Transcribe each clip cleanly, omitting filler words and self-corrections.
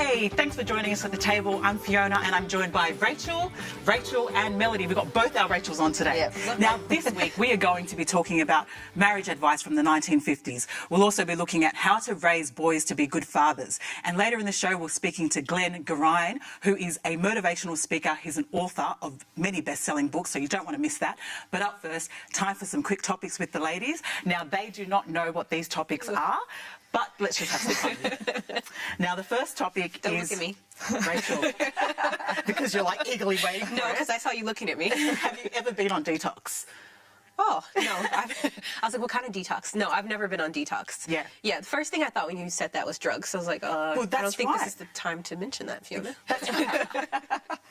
Hey, thanks for joining us at the table. I'm Fiona and I'm joined by Rachel, and Melody. We've got both our Rachels on today. Yep. Now, this week we are going to be talking about marriage advice from the 1950s. We'll also be looking at how to raise boys to be good fathers. And later in the show, we're speaking to Glenn Garine, who is a motivational speaker. He's an author of many best-selling books, so you don't want to miss that. But up first, time for some quick topics with the ladies. Now, they do not know what these topics are, but let's just have some fun. Now, the first topic Don't is... look at me. Rachel, because you're like eagerly waiting for No, it. because I saw you looking at me. Have you ever been on detox? Oh, no. I was like, what kind of detox? No, I've never been on detox. Yeah. Yeah, the first thing I thought when you said that was drugs. I was like, I don't think this is the time to mention that, Fiona. That's right.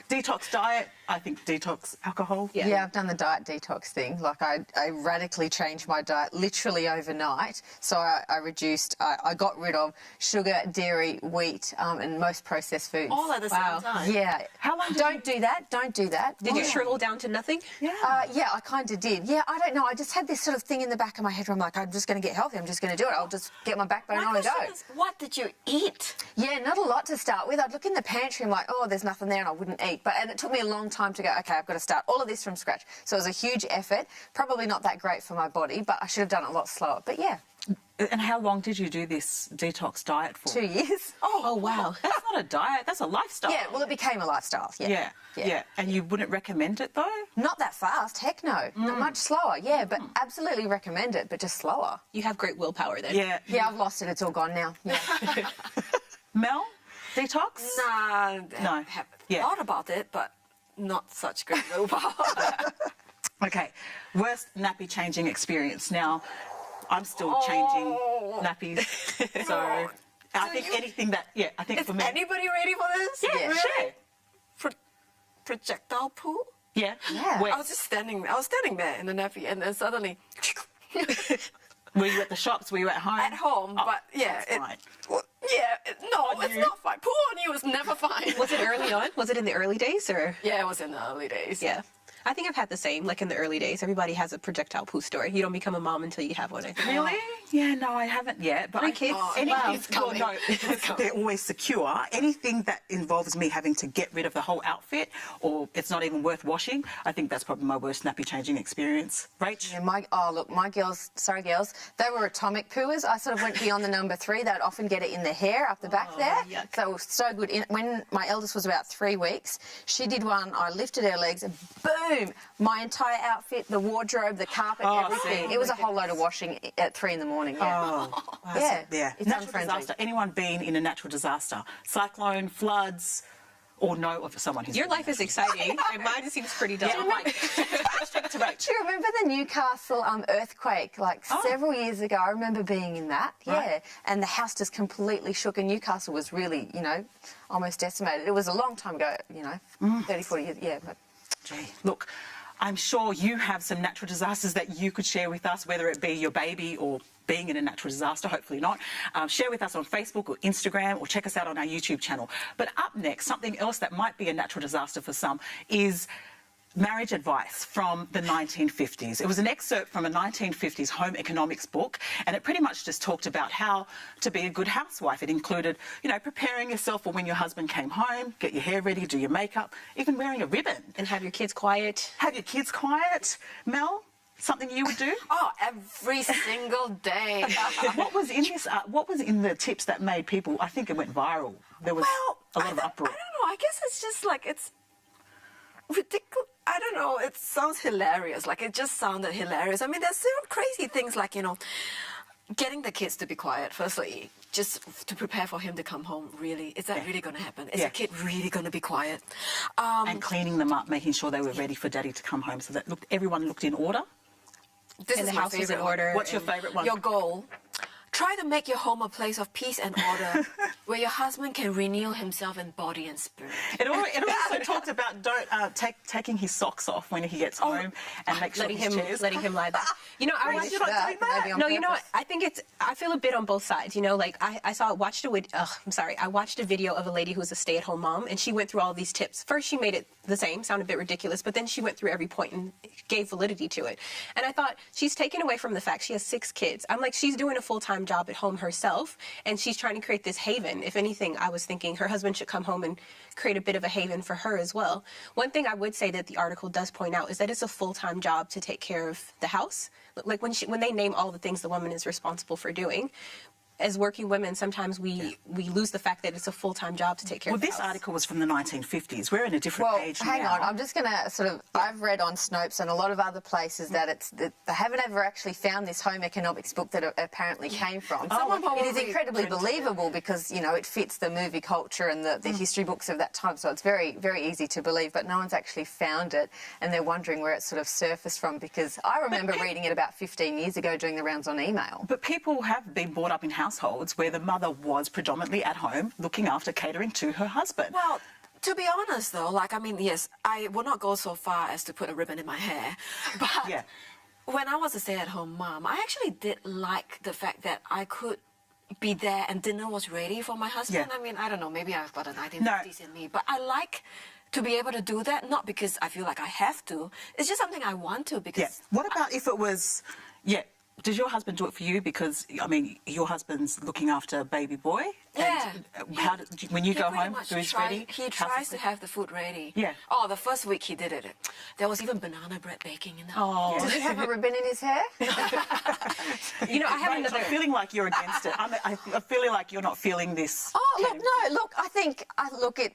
Detox diet, I think detox alcohol. Yeah, I've done the diet detox thing. Like I radically changed my diet literally overnight. So I reduced, I got rid of sugar, dairy, wheat, and most processed foods. All at the same time? Yeah. How long Don't do that. Don't do that. Did you shrivel down to nothing? Yeah. Yeah, I kind of did. Yeah, I don't know. I just had this sort of thing in the back of my head where I'm like, I'm just going to get healthy. I'm just going to do it. I'll just get my backbone on and go. What did you eat? Yeah, not a lot to start with. I'd look in the pantry and I'm like, oh, there's nothing there, and I wouldn't eat. And it took me a long time to go, okay, I've got to start all of this from scratch. So it was a huge effort. Probably not that great for my body, but I should have done it a lot slower. But yeah. And how long did you do this detox diet for? 2 years. Oh, wow. That's not a diet, that's a lifestyle. Yeah, well, it became a lifestyle. Yeah. Yeah. And you wouldn't recommend it, though? Not that fast. Heck no. Much slower. Yeah, but absolutely recommend it, but just slower. You have great willpower then. Yeah. Yeah, I've lost it. It's all gone now. Yeah. Mel, detox? Nah, No. I have Yeah. thought about it, but not such great willpower. Okay, worst nappy changing experience. Now, I'm still changing nappies, so I think anything that, I think Is for me... anybody ready for this? Yeah, Yeah. sure. Projectile pool? Yeah. Yeah. Where, I was standing there in the nappy, and then suddenly were you at the shops? Were you at home? at home. Oh, but yeah, that's fine. it's you? not fine. Pool on you is never fine. Was it early on? Was it in the early days or? Yeah, it was in the early days. Yeah. I think I've had the same, like in the early days. Everybody has a projectile poo story. You don't become a mom until you have one, I think. Really? Yeah, no, I haven't yet. But Three I kids? Anything, Wow. It's coming. Well, no, It's coming. they're always secure. Anything that involves me having to get rid of the whole outfit, or it's not even worth washing, I think that's probably my worst nappy changing experience. Rach? Yeah, my girls, they were atomic pooers. I sort of went beyond the number 3. They'd often get it in the hair up the back there. Yuck. So it was so good. When my eldest was about 3 weeks, she did one. I lifted her legs and boom, my entire outfit, the wardrobe, the carpet, everything. see. It was a whole load of washing at 3 in the morning. Yeah. Oh, Yeah. It's natural unfriendly. disaster. Anyone been in a natural disaster? Cyclone, floods, or know of someone who's... Your life is exciting, and mine seems pretty dull. Yeah, I'm like, straight to Rach. Do you remember the Newcastle earthquake, several years ago? I remember being in that, Right. and the house just completely shook, and Newcastle was really, almost decimated. It was a long time ago, 30, 40 years, yeah. But Gee, look, I'm sure you have some natural disasters that you could share with us, whether it be your baby or being in a natural disaster, hopefully not. Share with us on Facebook or Instagram, or check us out on our YouTube channel. But up next, something else that might be a natural disaster for some is marriage advice from the 1950s. It was an excerpt from a 1950s home economics book, and it pretty much just talked about how to be a good housewife. It included, preparing yourself for when your husband came home, get your hair ready, do your makeup, even wearing a ribbon. And have your kids quiet. Have your kids quiet. Mel, something you would do? Oh, every single day. What was in this? What was in the tips that made people? I think it went viral. There was a lot of uproar. I don't know. I guess it's just like it's ridiculous. I don't know. It sounds hilarious. Like it just sounded hilarious. I mean, there's still crazy things like getting the kids to be quiet. Firstly, just to prepare for him to come home. Really, is that really going to happen? Is the kid really going to be quiet? And cleaning them up, making sure they were ready for Daddy to come home, so that everyone looked in order. This And is the my house was in favorite one. order. What's your favourite one? Your goal. Try to make your home a place of peace and order, where your husband can renew himself in body and spirit. It also talked about taking his socks off when he gets home and make sure letting him lie back. I watched Maybe that. No, you know what? I think I feel a bit on both sides. I watched a video of a lady who was a stay-at-home mom, and she went through all these tips. First, she made it the same, sounded a bit ridiculous, but then she went through every point and gave validity to it. And I thought, she's taken away from the fact she has 6 kids. I'm like, she's doing a full-time job at home herself, and she's trying to create this haven. If anything, I was thinking her husband should come home and create a bit of a haven for her as well. One thing I would say that the article does point out is that it's a full-time job to take care of the house. Like when they name all the things the woman is responsible for doing, as working women, sometimes we lose the fact that it's a full-time job to take care of the Well, this house. article was from the 1950s. We're in a different age now. Hang on. I'm just going to sort of... I've read on Snopes and a lot of other places that they haven't ever actually found this home economics book that it apparently came from. It is incredibly believable because, you know, it fits the movie culture and the history books of that time, so it's very, very easy to believe, but no one's actually found it, and they're wondering where it sort of surfaced from, because I remember reading it about 15 years ago doing the rounds on email. But people have been brought up in households where the mother was predominantly at home looking after, catering to her husband. Well, to be honest, though, like, I mean, yes, I will not go so far as to put a ribbon in my hair, but Yeah. when I was a stay-at-home mom, I actually did like the fact that I could be there and dinner was ready for my husband. Yeah. I mean, I don't know, maybe I've got a 1950s in me, but I like to be able to do that, not because I feel like I have to. It's just something I want to, because... Yeah. What about if it was... Yeah. Does your husband do it for you? Because, I mean, your husband's looking after a baby boy. Yeah. And how when you He go pretty home, much food's tries- ready? He tries to have the food ready. Yeah. Oh, the first week he did it. There was even banana bread baking in the Oh. Does he have a ribbon in his hair? You know, I have Rach, another... I'm feeling like you're against it. I'm feeling like you're not feeling this. Oh, look, no, look, I think,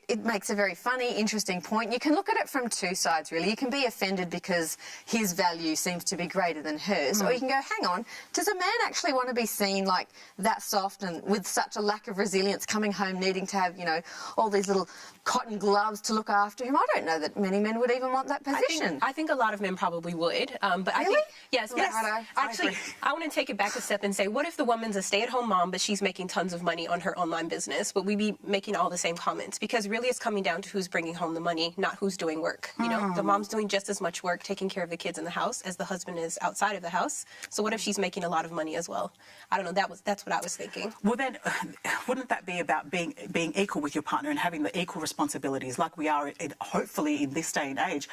it makes a very funny, interesting point. You can look at it from two sides, really. You can be offended because his value seems to be greater than hers, or you can go, hang on, does a man actually want to be seen like that soft and with such a lack of resilience, coming home needing to have, you know, all these little cotton gloves to look after him? I don't know that many men would even want that position. I think a lot of men probably would. But I Really? think, yes. Yes. Actually, I want to take it back a step and say, what if the woman's a stay-at-home mom, but she's making tons of money on her online business? But we be making all the same comments? Because really it's coming down to who's bringing home the money, not who's doing work. You know, the mom's doing just as much work taking care of the kids in the house as the husband is outside of the house. So what if she's making a lot of money as well? I don't know. That's what I was thinking. Well, then, wouldn't that be about being equal with your partner and having the equal responsibilities like we are, hopefully, in this day and age,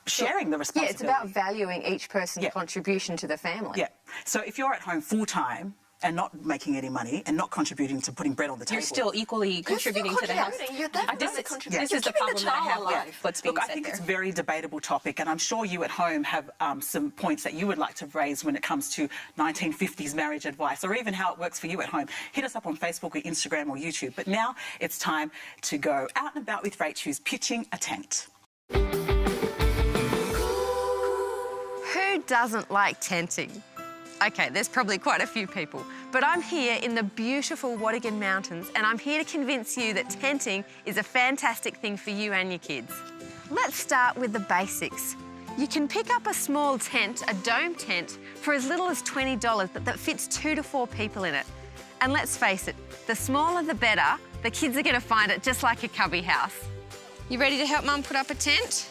sharing the Yeah, responsibility? it's about valuing each person's Yeah. contribution to the family. Yeah. So if you're at home full-time and not making any money and not contributing to putting bread on the table... You're still equally contributing to the house. You're definitely contributing. This You're is the keeping problem that I have child with alive. what's being Look, I said think there. it's a very debatable topic, and I'm sure you at home have some points that you would like to raise when it comes to 1950s marriage advice, or even how it works for you at home. Hit us up on Facebook or Instagram or YouTube. But now it's time to go out and about with Rach, who's pitching a tent. Who doesn't like tenting? Okay, there's probably quite a few people, but I'm here in the beautiful Wadigan Mountains, and I'm here to convince you that tenting is a fantastic thing for you and your kids. Let's start with the basics. You can pick up a small tent, a dome tent, for as little as $20, but that fits 2 to 4 people in it. And let's face it, the smaller the better. The kids are going to find it just like a cubby house. You ready to help Mum put up a tent?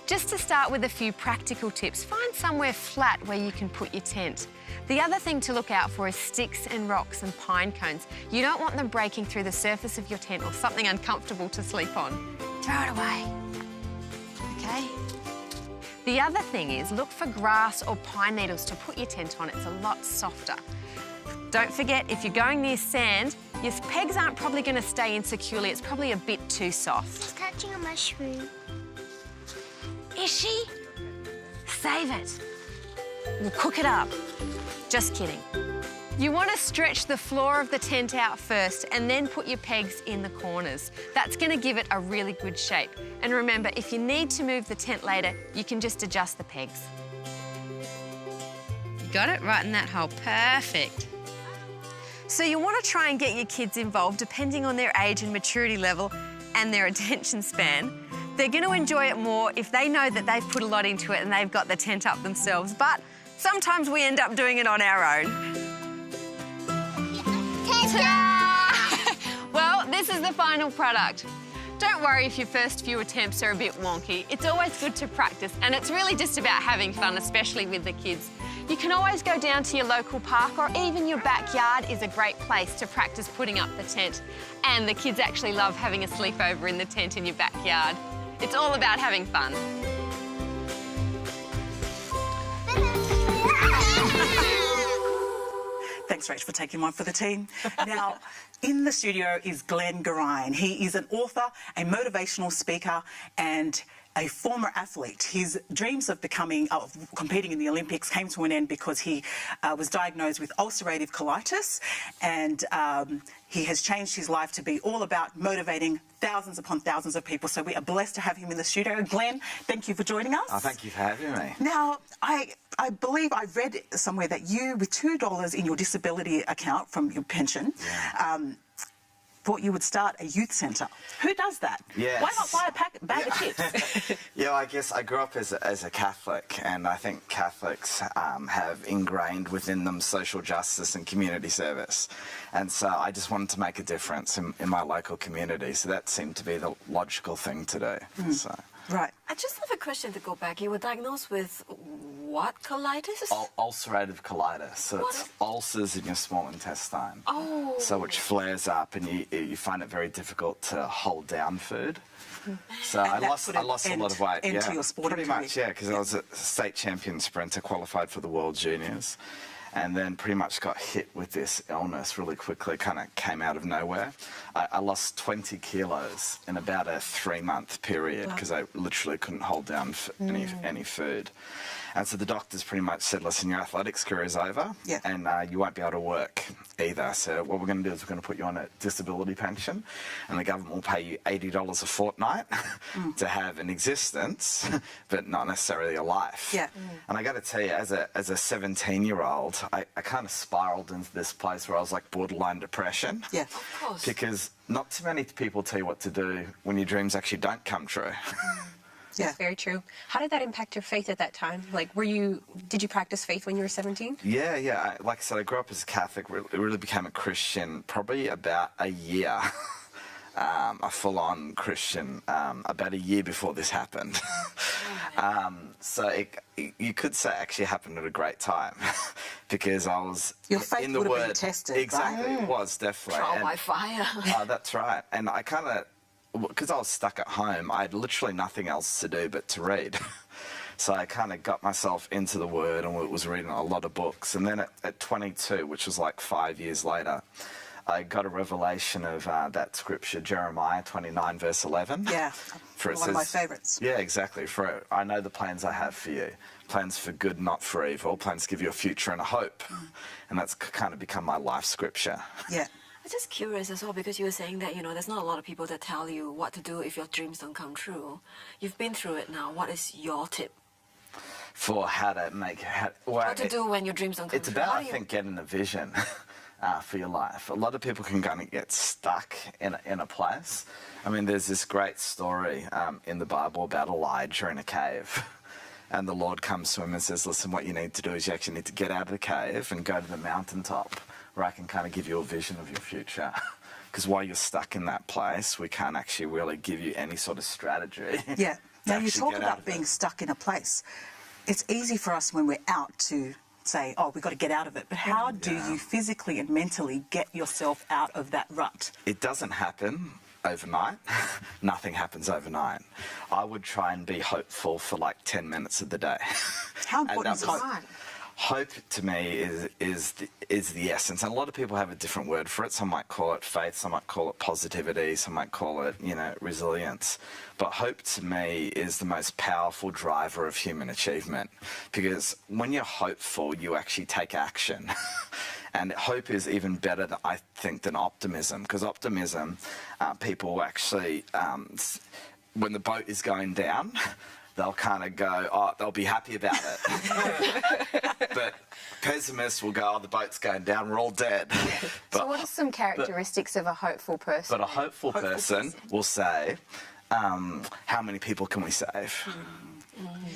Just to start with a few practical tips, find somewhere flat where you can put your tent. The other thing to look out for is sticks and rocks and pine cones. You don't want them breaking through the surface of your tent or something uncomfortable to sleep on. Throw it away. Okay? The other thing is look for grass or pine needles to put your tent on. It's a lot softer. Don't forget, if you're going near sand, your pegs aren't probably going to stay in securely. It's probably a bit too soft. She's catching a mushroom. Is she? Save it. We'll cook it up. Just kidding. You want to stretch the floor of the tent out first and then put your pegs in the corners. That's going to give it a really good shape. And remember, if you need to move the tent later, you can just adjust the pegs. You got it? Right in that hole. Perfect. So you want to try and get your kids involved depending on their age and maturity level and their attention span. They're going to enjoy it more if they know that they've put a lot into it and they've got the tent up themselves. But sometimes we end up doing it on our own. Ta-da! Well, this is the final product. Don't worry if your first few attempts are a bit wonky. It's always good to practice, and it's really just about having fun, especially with the kids. You can always go down to your local park, or even your backyard is a great place to practice putting up the tent. And the kids actually love having a sleepover in the tent in your backyard. It's all about having fun. Thanks Thanks, Rach, for taking one for the team. Now, in the studio is Glenn Garine. He is an author, a motivational speaker, and a former athlete. His dreams of competing in the Olympics came to an end because he was diagnosed with ulcerative colitis, and he has changed his life to be all about motivating thousands upon thousands of people. So we are blessed to have him in the studio. Glenn, thank you for joining us. Oh, thank you for having me. Now, I believe I read somewhere that you, with $2 in your disability account from your pension, thought you would start a youth centre. Who does that? Yes. Why not buy a bag of chips? Yeah, I guess I grew up as a Catholic, and I think Catholics have ingrained within them social justice and community service. And so I just wanted to make a difference in my local community. So that seemed to be the logical thing to do. So. Right. I just have a question to go back. You were diagnosed with what colitis? Ulcerative colitis. So What it's is- ulcers in your small intestine. Oh. So which flares up, and you find it very difficult to hold down food. So I that lost put a an lot of weight. end to Yeah, your sporting pretty career. much. Yeah, because I was a state champion sprinter, qualified for the World Juniors, and then pretty much got hit with this illness really quickly. Kind of came out of nowhere. I lost 20 kilos in about a 3-month period because I literally couldn't hold down any food. And so the doctors pretty much said, listen, your athletics career is over, Yeah. and you won't be able to work either. So what we're going to do is we're going to put you on a disability pension, and the government will pay you $80 a fortnight to have an existence, but not necessarily a life. Yeah. And I got to tell you, as a 17-year-old, I kind of spiraled into this place where I was like borderline depression. Yeah. Of course. Because not too many people tell you what to do when your dreams actually don't come true. Yeah. That's very true. How did that impact your faith at that time? Like, did you practice faith when you were 17? Yeah. Like I said, I grew up as a Catholic, really became a Christian probably about a year, a full-on Christian, about a year before this happened. So you could say it actually happened at a great time because I was Your faith in the would have Word. been tested, Exactly, right? it was definitely. Trial And- by fire. Oh, that's right. And I kind of, because I was stuck at home, I had literally nothing else to do but to read. So I kind of got myself into the Word and was reading a lot of books. And then at 22, which was like 5 years later, I got a revelation of that scripture, Jeremiah 29, verse 11. Yeah. For it One of my says- favourites. Yeah, exactly. For I know the plans I have for you. Plans for good, not for evil. Plans to give you a future and a hope. And that's kind of become my life scripture. Yeah. I'm just curious as well because you were saying that, there's not a lot of people that tell you what to do if your dreams don't come true. You've been through it now. What is your tip? For how to make... What to do when your dreams don't come It's true? about, How I do you- think, getting a vision for your life. A lot of people can kind of get stuck in a place. I mean, there's this great story in the Bible about Elijah in a cave. And the Lord comes to him and says, listen, what you need to do is you actually need to get out of the cave and go to the mountaintop where I can kind of give you a vision of your future. Because while you're stuck in that place, we can't actually really give you any sort of strategy. Yeah. Now, you actually talk get out about of it. being stuck in a place. It's easy for us when we're out to say, oh, we've got to get out of it. But how do you physically and mentally get yourself out of that rut? It doesn't happen overnight. Nothing happens overnight. I would try and be hopeful for like 10 minutes of the day. How And important is that was- hope? Right. Hope to me is the essence, and a lot of people have a different word for it. Some might call it faith, some might call it positivity, some might call it, resilience. But hope to me is the most powerful driver of human achievement, because when you're hopeful, you actually take action. And hope is even better, I think, than optimism, because optimism, people actually, when the boat is going down, they'll kind of go, they'll be happy about it. But pessimists will go, the boat's going down, we're all dead. So what are some characteristics of a hopeful person? But a hopeful person will say, how many people can we save?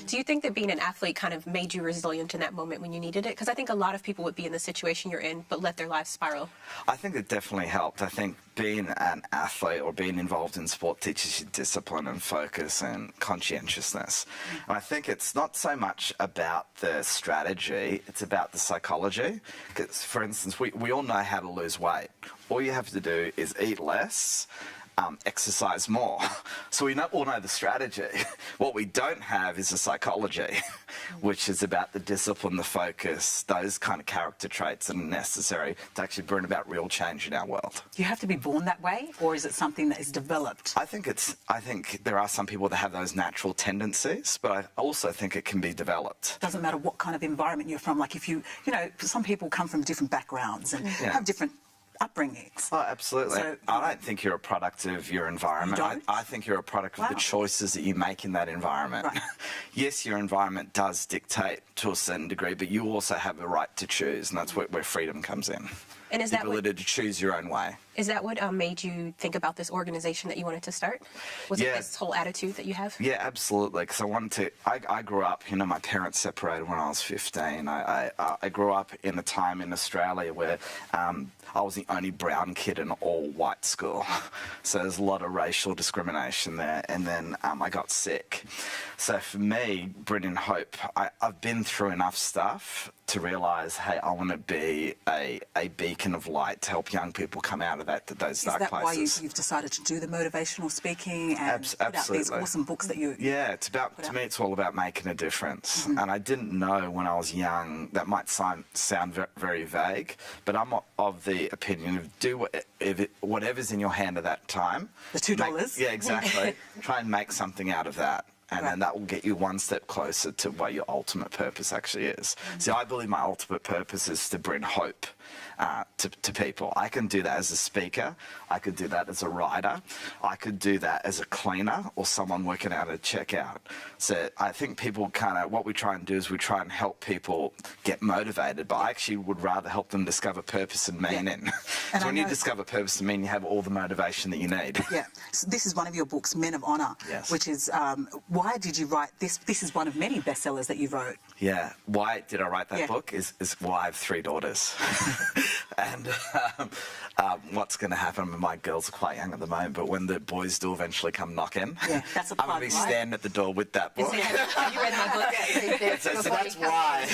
Do you think that being an athlete kind of made you resilient in that moment when you needed it? Because I think a lot of people would be in the situation you're in, but let their lives spiral. I think it definitely helped. I think being an athlete or being involved in sport teaches you discipline and focus and conscientiousness. And I think it's not so much about the strategy, it's about the psychology. Because, for instance, we all know how to lose weight. All you have to do is eat less, exercise more. So we all know the strategy. What we don't have is a psychology, which is about the discipline, the focus, those kind of character traits that are necessary to actually bring about real change in our world. Do you have to be born that way, or is it something that is developed? I think there are some people that have those natural tendencies, but I also think it can be developed. Doesn't matter what kind of environment you're from. Like if you know, some people come from different backgrounds and have different upbringings. Oh, absolutely. So, I don't think you're a product of your environment. You don't? I think you're a product of the choices that you make in that environment. Right. Yes, your environment does dictate to a certain degree, but you also have a right to choose, and that's where freedom comes in. And is the that what, ability to choose your own way. is that what made you think about this organization that you wanted to start? Was it this whole attitude that you have? Yeah, absolutely. Because I wanted to. I grew up. You know, my parents separated when I was 15. I grew up in a time in Australia where I was the only brown kid in an all-white school, so there's a lot of racial discrimination there. And then I got sick. So for me, bringing hope, I've been through enough stuff to realise, hey, I want to be a beacon of light to help young people come out of those dark places. Is that why you've decided to do the motivational speaking and put out these awesome books that you... Yeah, it's about, to me, it's all about making a difference. And I didn't know when I was young, that might sound very vague, but I'm of the opinion of do whatever's in your hand at that time. The $2? Yeah, exactly. Try and make something out of that. And then that will get you one step closer to what your ultimate purpose actually is. See, I believe my ultimate purpose is to bring hope to people. I can do that as a speaker. I could do that as a writer. I could do that as a cleaner or someone working out at a checkout. So I think people what we try and do is we try and help people get motivated, but I actually would rather help them discover purpose and meaning. And so when you discover purpose and meaning, you have all the motivation that you need. Yeah. So this is one of your books, Men of Honor, which is, why did you write this? This is one of many bestsellers that you wrote. Yeah. Why did I write that book is why I have 3 daughters. And what's going to happen, my girls are quite young at the moment, but when the boys do eventually come knocking, that's a I'm going to be standing at the door with that book. Have you read my book? So that's why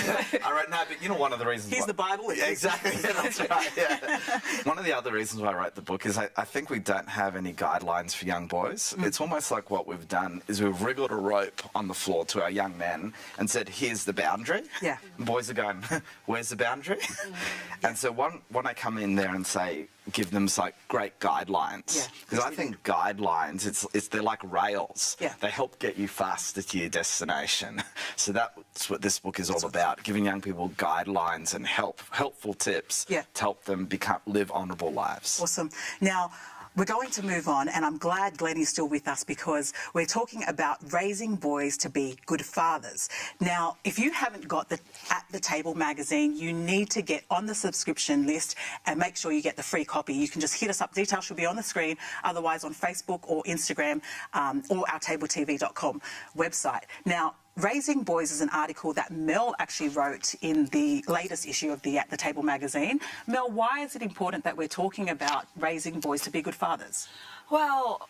I wrote, no, but you know one of the reasons Here's the Bible. Yeah, exactly, yeah, that's right, yeah. One of the other reasons why I wrote the book is I think we don't have any guidelines for young boys. It's almost like what we've done is we've wriggled a rope on the floor to our young men and said, here's the boundary. Yeah. And boys are going, where's the boundary? And so when I come in there and say, give them like great guidelines, because I think guidelines, they're like rails. Yeah. They help get you faster to your destination. So that's what this book is all about, giving young people guidelines and helpful tips to help them live honourable lives. Awesome. Now, we're going to move on, and I'm glad Glenn is still with us because we're talking about raising boys to be good fathers. Now, if you haven't got the At the Table magazine, you need to get on the subscription list and make sure you get the free copy. You can just hit us up. Details should be on the screen, otherwise on Facebook or Instagram or ourtabletv.com website. Now, Raising Boys is an article that Mel actually wrote in the latest issue of the At the Table magazine. Mel, why is it important that we're talking about raising boys to be good fathers? Well,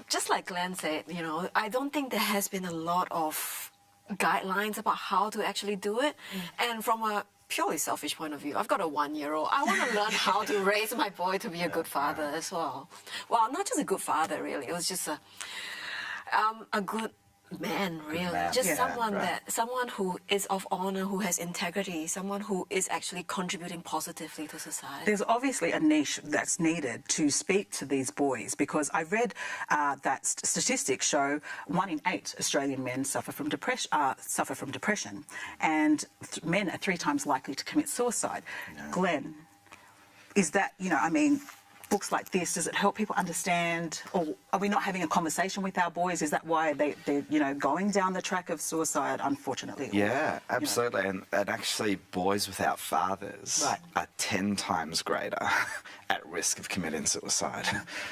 just like Glenn said, you know, I don't think there has been a lot of guidelines about how to actually do it. And from a purely selfish point of view, I've got a 1-year-old. I want to learn how to raise my boy to be a good father as well. Well, not just a good father, really. It was just a good man, really. Just someone who is of honor, who has integrity, someone who is actually contributing positively to society. There's obviously a niche that's needed to speak to these boys, because I read that statistics show 1 in 8 Australian men suffer from depression, and men are 3 times likely to commit suicide. Glenn, is that, books like this, does it help people understand, or are we not having a conversation with our boys? Is that why they're going down the track of suicide, unfortunately? Yeah, absolutely. And actually, boys without fathers are 10 times greater at risk of committing suicide.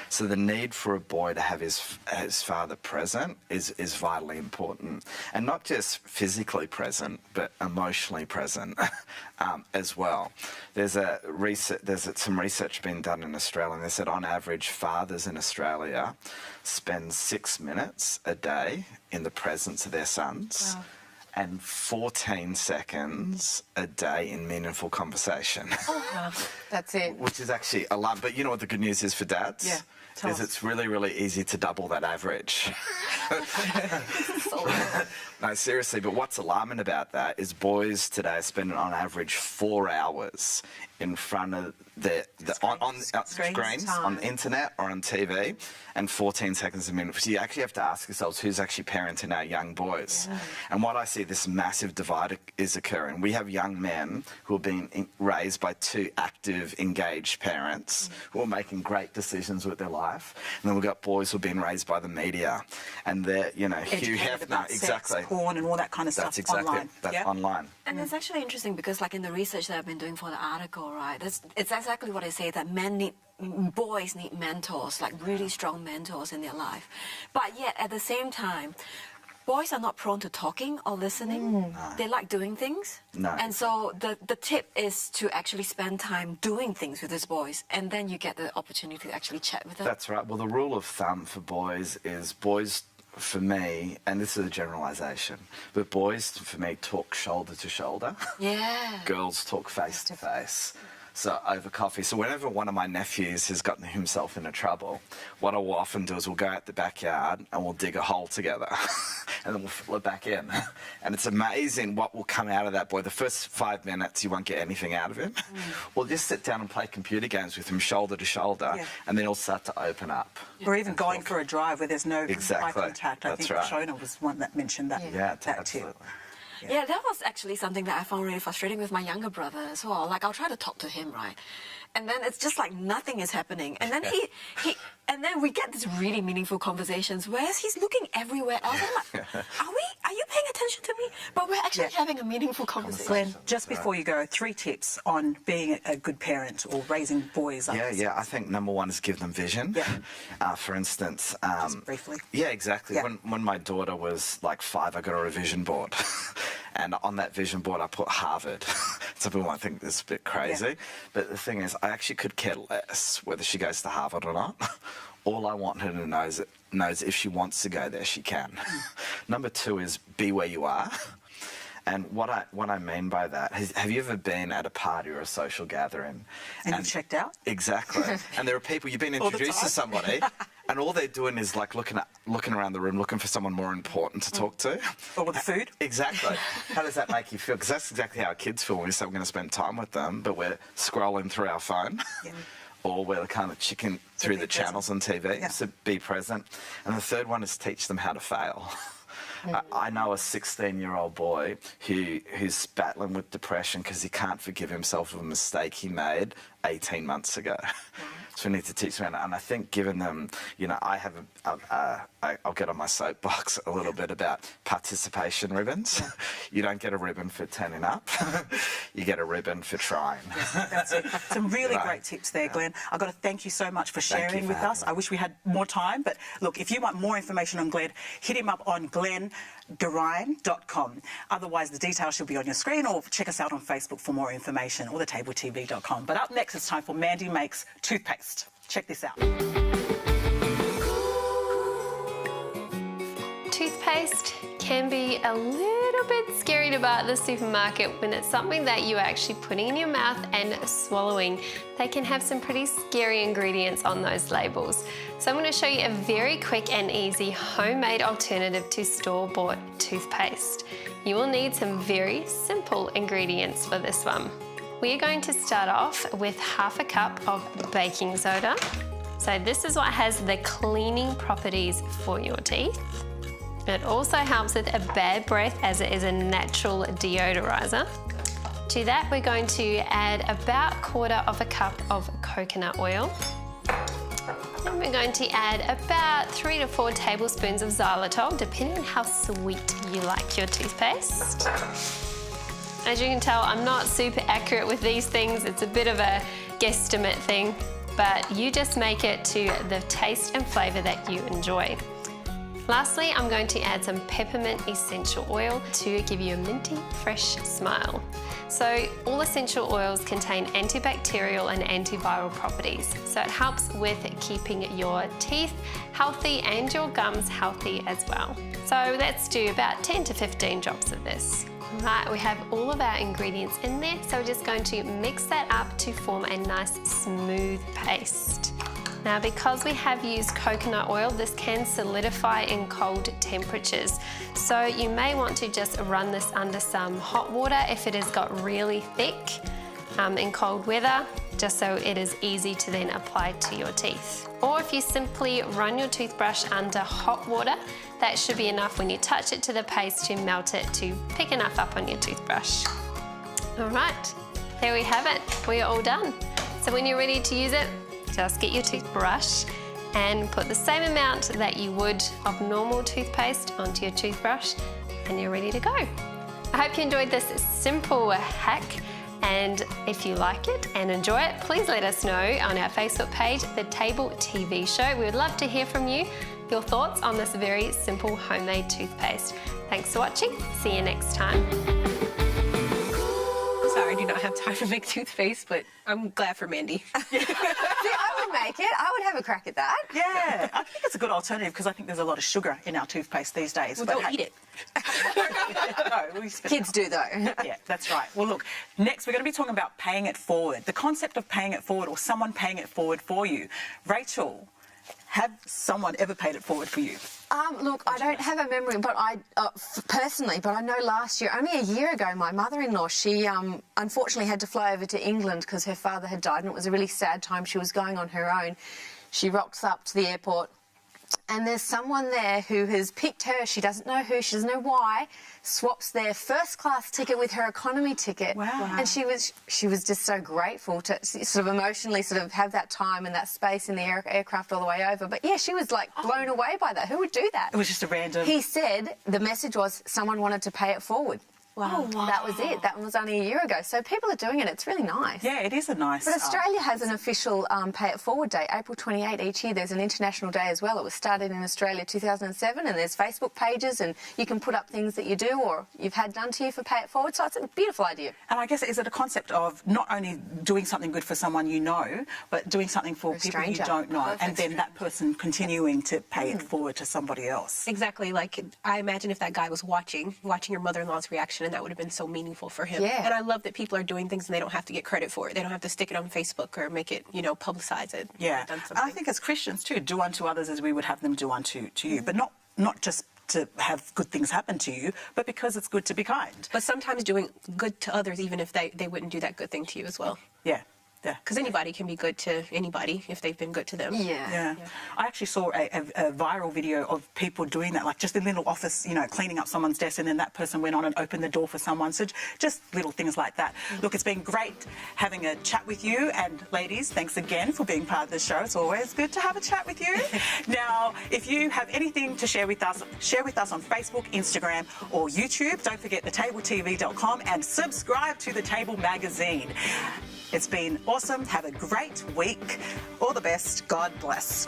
So the need for a boy to have his father present is vitally important. And not just physically present, but emotionally present as well. There's some research being done in Australia, and they said on average fathers in Australia spend 6 minutes a day in the presence of their sons. Wow. and 14 seconds a day in meaningful conversation. That's it. Which is actually a lot. But you know what the good news is for dads? Yeah. Tell us. It's really, really easy to double that average. No, seriously, but what's alarming about that is boys today are spending on average 4 hours in front of on screens, on the internet or on TV, and 14 seconds a minute. So you actually have to ask yourselves who's actually parenting our young boys. Yeah. And what I see, this massive divide is occurring. We have young men who are being raised by two active, engaged parents who are making great decisions with their life. And then we've got boys who are being raised by the media. And they're, you know, Hugh Hefner, exactly. Sex, porn and all that kind of stuff. That's exactly online. That's online. And it's actually interesting because, like in the research that I've been doing for the article, right, it's exactly what I say, that boys need mentors, like really strong mentors in their life. But yet, at the same time, boys are not prone to talking or listening. No. They like doing things. No. And so the tip is to actually spend time doing things with these boys, and then you get the opportunity to actually chat with them. That's right. Well, the rule of thumb for boys is boys, for me, and this is a generalisation, but boys, for me, talk shoulder to shoulder. Yeah. Girls talk face to face. So over coffee. So whenever one of my nephews has gotten himself into trouble, what I will often do is we'll go out the backyard and we'll dig a hole together and then we'll fill it back in. And it's amazing what will come out of that boy. The first 5 minutes, you won't get anything out of him. We'll just sit down and play computer games with him shoulder to shoulder, and then he'll start to open up. Or even going for a drive where there's no eye contact. I think right. Shona was one that mentioned that. Yeah, that absolutely. too. Yeah, that was actually something that I found really frustrating with my younger brother as well. Like, I'll try to talk to him, right? And then it's just like nothing is happening. And then and then we get these really meaningful conversations, whereas he's looking everywhere else. I'm like, are you paying attention to me? But we're actually having a meaningful conversation. Glenn, just before you go, 3 tips on being a good parent or raising boys. Yeah. I think number one is give them vision. Yeah. For instance, just briefly. Yeah, exactly. Yeah. When my daughter was like 5, I got her a vision board. And on that vision board, I put Harvard. Some people might think this is a bit crazy. But the thing is, I actually could care less whether she goes to Harvard or not. All I want her to know is if she wants to go there, she can. Number 2 is be where you are. And what I mean by that, have you ever been at a party or a social gathering? And you checked out? Exactly. And there are people, you've been introduced to somebody, and all they're doing is like looking around the room, looking for someone more important to talk to. Or with food? Exactly. How does that make you feel? Because that's exactly how our kids feel when we say we're going to spend time with them, but we're scrolling through our phone. Yeah. Or we're kind of chicken through the channels on TV. Yeah. So be present. And the third one is teach them how to fail. I know a 16-year-old boy who's battling with depression because he can't forgive himself of a mistake he made 18 months ago. So we need to teach them, and I think giving them, you know, I'll get on my soapbox a little bit about participation ribbons. Yeah. You don't get a ribbon for turning up, you get a ribbon for trying. Yeah, that's it. Some really great tips there, Glenn. I've got to thank you so much for sharing with us. I wish we had more time, but look, if you want more information on Glenn, hit him up on glenngarine.com. Otherwise, the details should be on your screen, or check us out on Facebook for more information, or thetabletv.com. But up next, it's time for Mandy Makes Toothpaste. Check this out. Toothpaste can be a little bit scary to buy at the supermarket when it's something that you're actually putting in your mouth and swallowing. They can have some pretty scary ingredients on those labels. So I'm going to show you a very quick and easy homemade alternative to store-bought toothpaste. You will need some very simple ingredients for this one. We are going to start off with 1/2 cup of baking soda. So this is what has the cleaning properties for your teeth. It also helps with a bad breath as it is a natural deodorizer. To that, we're going to add about 1/4 cup of coconut oil. Then we're going to add about 3 to 4 tablespoons of xylitol, depending on how sweet you like your toothpaste. As you can tell, I'm not super accurate with these things. It's a bit of a guesstimate thing, but you just make it to the taste and flavour that you enjoy. Lastly, I'm going to add some peppermint essential oil to give you a minty, fresh smile. So all essential oils contain antibacterial and antiviral properties, so it helps with keeping your teeth healthy and your gums healthy as well. So let's do about 10 to 15 drops of this. Right, we have all of our ingredients in there, so we're just going to mix that up to form a nice smooth paste. Now, because we have used coconut oil, this can solidify in cold temperatures. So you may want to just run this under some hot water if it has got really thick in cold weather, just so it is easy to then apply to your teeth. Or if you simply run your toothbrush under hot water, that should be enough when you touch it to the paste to melt it to pick enough up on your toothbrush. All right, there we have it. We are all done. So when you're ready to use it, just get your toothbrush and put the same amount that you would of normal toothpaste onto your toothbrush, and you're ready to go. I hope you enjoyed this simple hack, and if you like it and enjoy it, please let us know on our Facebook page, The Table TV Show. We would love to hear from you, your thoughts on this very simple homemade toothpaste. Thanks for watching. See you next time. Sorry, I do not have time to make toothpaste, but I'm glad for Mandy. See, I would make it. I would have a crack at that. Yeah, I think it's a good alternative because I think there's a lot of sugar in our toothpaste these days. Well, but don't eat it. No, we spit it Kids do, though. Yeah, that's right. Well, look, next we're going to be talking about paying it forward. The concept of paying it forward, or someone paying it forward for you. Rachel, have someone ever paid it forward for you? Look, I don't have a memory, but personally, but I know last year, only a year ago, my mother-in-law, she unfortunately had to fly over to England because her father had died, and it was a really sad time. She was going on her own. She rocks up to the airport, and there's someone there who has picked her. She doesn't know who, she doesn't know why, swaps their first-class ticket with her economy ticket. Wow. And she was just so grateful to sort of emotionally sort of have that time and that space in the aircraft all the way over. But yeah, she was like blown away by that. Who would do that? It was just a random... He said the message was someone wanted to pay it forward. Wow. That was it. That was only a year ago. So people are doing it. It's really nice. Yeah, it is a nice... But Australia has an official Pay It Forward Day, April 28 each year. There's an international day as well. It was started in Australia 2007, and there's Facebook pages, and you can put up things that you do or you've had done to you for Pay It Forward. So it's a beautiful idea. And I guess, is it a concept of not only doing something good for someone you know, but doing something for people you stranger. don't know, and then that person continuing to pay it forward to somebody else? Exactly. Like, I imagine if that guy was watching your mother-in-law's reaction, and that would have been so meaningful for him. Yeah. And I love that people are doing things and they don't have to get credit for it. They don't have to stick it on Facebook or make it, publicize it. Yeah. Done And something. I think as Christians too, do unto others as we would have them do unto you, but not just to have good things happen to you, but because it's good to be kind. But sometimes doing good to others, even if they wouldn't do that good thing to you as well. Yeah. Yeah. Because anybody can be good to anybody if they've been good to them. Yeah. I actually saw a viral video of people doing that, like just in a little office, cleaning up someone's desk, and then that person went on and opened the door for someone. So just little things like that. Look, it's been great having a chat with you, and ladies, thanks again for being part of the show. It's always good to have a chat with you. Now, if you have anything to share with us on Facebook, Instagram, or YouTube. Don't forget thetabletv.com and subscribe to The Table Magazine. It's been awesome. Have a great week. All the best. God bless.